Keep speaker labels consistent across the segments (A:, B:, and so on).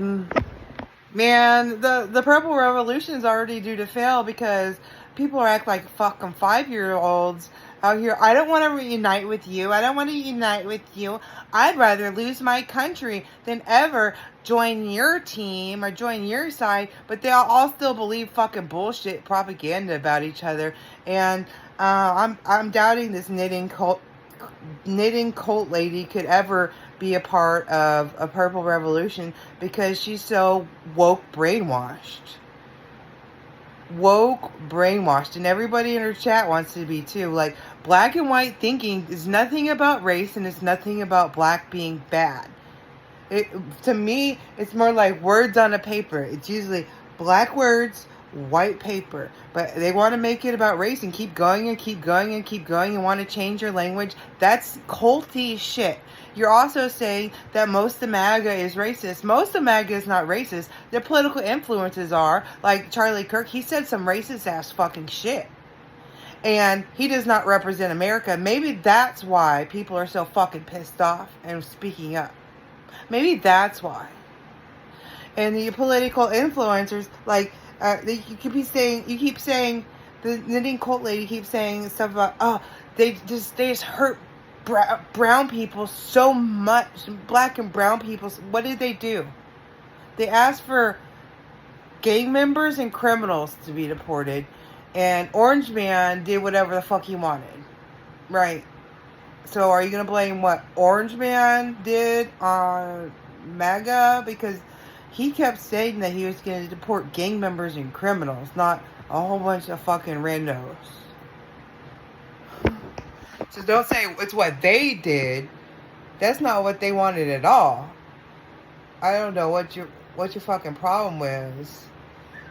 A: Man, the Purple Revolution is already due to fail because people are acting like fucking 5-year-olds out here. I don't want to reunite with you. I don't want to unite with you. I'd rather lose my country than ever join your team or join your side. But they all still believe fucking bullshit propaganda about each other. And I'm doubting this knitting cult lady could ever be a part of a Purple Revolution because she's so woke brainwashed. And everybody in her chat wants to be too. Like, black and white thinking is nothing about race and it's nothing about black being bad. To me, it's more like words on a paper. It's usually black words, white paper. But they want to make it about race and keep going and keep going and keep going and want to change your language. That's culty shit. You're also saying that most of MAGA is racist. Most of MAGA is not racist. Their political influences are. Like Charlie Kirk, he said some racist ass fucking shit. And he does not represent America. Maybe that's why people are so fucking pissed off and speaking up. Maybe that's why. And the political influencers, like, you keep saying, the knitting cult lady keeps saying stuff about, they just hurt brown people so much, black and brown people. What did they do? They asked for gang members and criminals to be deported, and Orange Man did whatever the fuck he wanted, right? So are you going to blame what Orange Man did on MAGA? Because he kept saying that he was going to deport gang members and criminals, not a whole bunch of fucking randos. So don't say it's what they did. That's not what they wanted at all. I don't know what your fucking problem was.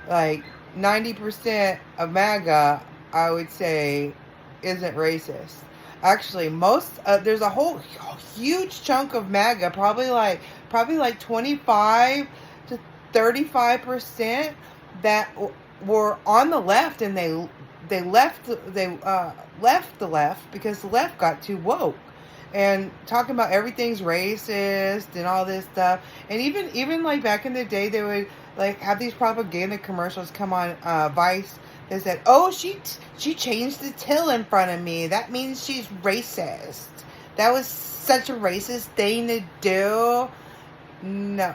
A: Like, 90% of MAGA, I would say, isn't racist. Actually, there's a whole huge chunk of MAGA, probably like 25 to 35% that were on the left, and they left the left because the left got too woke and talking about everything's racist and all this stuff. And even like back in the day, they would like have these propaganda commercials come on Vice. They said, "Oh, she changed the till in front of me. That means she's racist." That was such a racist thing to do. No.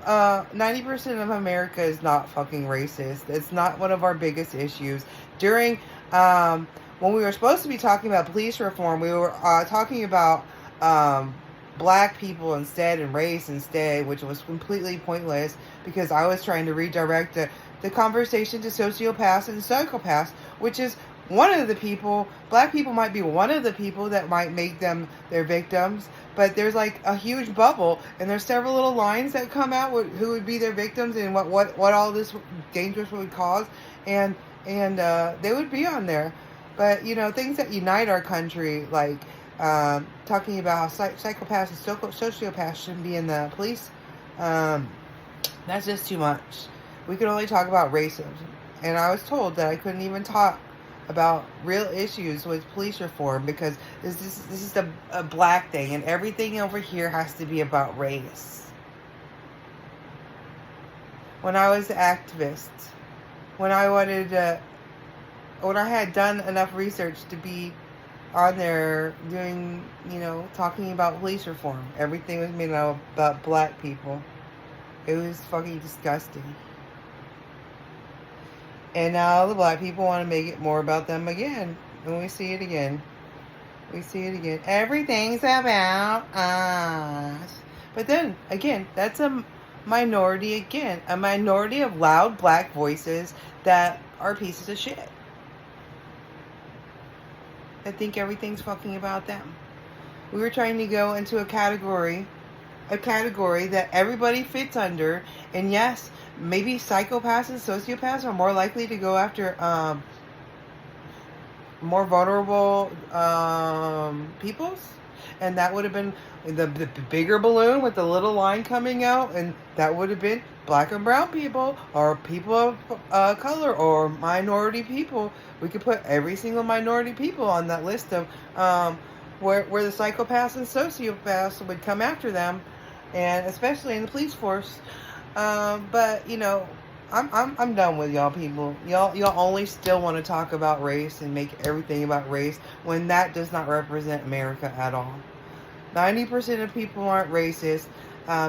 A: 90% of America is not fucking racist. It's not one of our biggest issues. During, when we were supposed to be talking about police reform, we were talking about black people instead and race instead, which was completely pointless because I was trying to redirect the conversation to sociopaths and psychopaths, which is one of the people. Black people might be one of the people that might make them their victims, but there's like a huge bubble, and there's several little lines that come out with who would be their victims and what all this dangerous would cause, and they would be on there. But things that unite our country, like talking about how psychopaths and sociopaths shouldn't be in the police, that's just too much. We could only talk about racism. And I was told that I couldn't even talk about real issues with police reform because this is a black thing, and everything over here has to be about race. When I was an activist, when I had done enough research to be on there doing, talking about police reform, everything was made about black people. It was fucking disgusting. And now the black people want to make it more about them again. And we see it again. Everything's about us. But then, again, that's a minority again. A minority of loud black voices that are pieces of shit. I think everything's fucking about them. We were trying to go into a category that everybody fits under. And yes, maybe psychopaths and sociopaths are more likely to go after more vulnerable peoples. And that would have been the bigger balloon with the little line coming out. And that would have been black and brown people or people of color or minority people. We could put every single minority people on that list of where the psychopaths and sociopaths would come after them. And especially in the police force. But you know, I'm done with y'all people. Y'all only still want to talk about race and make everything about race when that does not represent America at all. 90% of people aren't racist.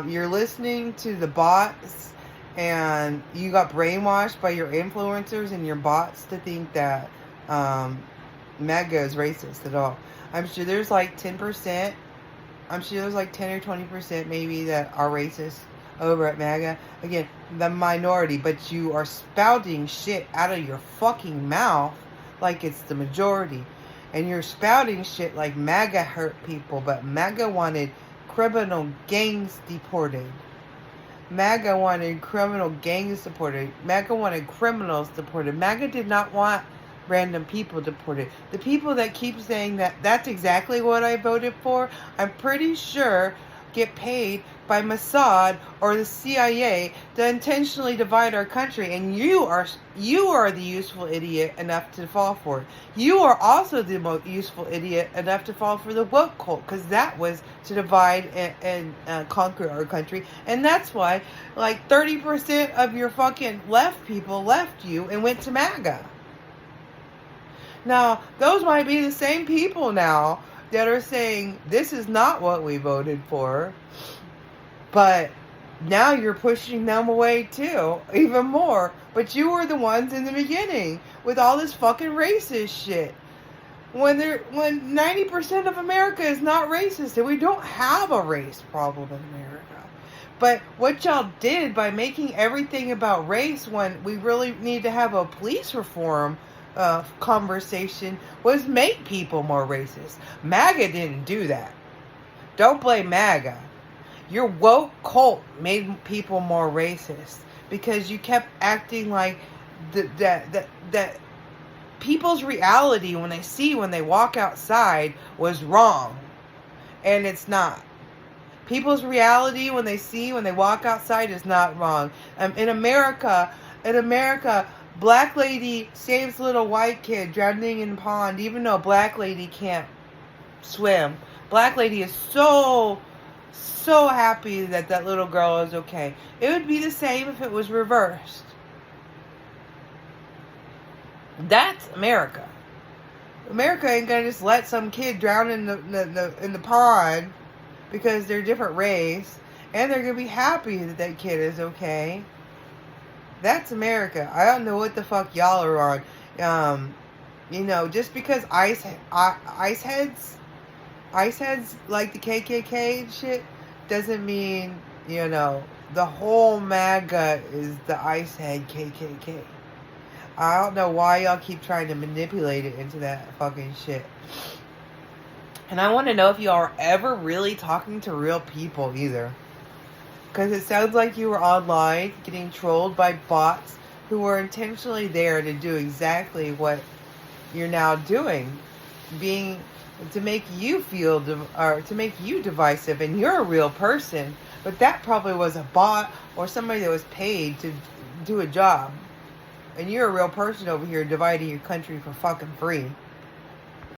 A: You're listening to the bots, and you got brainwashed by your influencers and your bots to think that MAGA is racist at all. I'm sure there's like 10%. I'm sure there's like 10 or 20% maybe that are racist over at MAGA. Again, the minority, but you are spouting shit out of your fucking mouth like it's the majority. And you're spouting shit like MAGA hurt people, but MAGA wanted criminal gangs deported. MAGA wanted criminal gangs deported. MAGA wanted criminals deported. MAGA did not want random people deported. The people that keep saying that that's exactly what I voted for, I'm pretty sure get paid by Mossad or the CIA to intentionally divide our country, and you are the useful idiot enough to fall for it. You are also the most useful idiot enough to fall for the woke cult, because that was to divide and conquer our country, and that's why like 30% of your fucking left people left you and went to MAGA. Now, those might be the same people now that are saying this is not what we voted for, but now you're pushing them away too, even more. But you were the ones in the beginning with all this fucking racist shit. When 90% of America is not racist, and we don't have a race problem in America. But what y'all did by making everything about race when we really need to have a police reform conversation was make people more racist. MAGA didn't do that. Don't blame MAGA. Your woke cult made people more racist because you kept acting like that people's reality when they walk outside was wrong, and it's not. People's reality when they walk outside is not wrong. In America, black lady saves little white kid drowning in the pond, even though black lady can't swim. Black lady is so happy that little girl is okay. It would be the same if it was reversed. That's America. America ain't gonna just let some kid drown in the pond because they're different race, and they're gonna be happy that kid is okay. That's America. I don't know what the fuck y'all are on. Just because ice heads like the KKK and shit doesn't mean, the whole MAGA is the ice head KKK. I don't know why y'all keep trying to manipulate it into that fucking shit. And I want to know if y'all are ever really talking to real people either. Because it sounds like you were online getting trolled by bots who were intentionally there to do exactly what you're now doing. To make you feel, or to make you divisive, and you're a real person. But that probably was a bot or somebody that was paid to do a job. And you're a real person over here dividing your country for fucking free.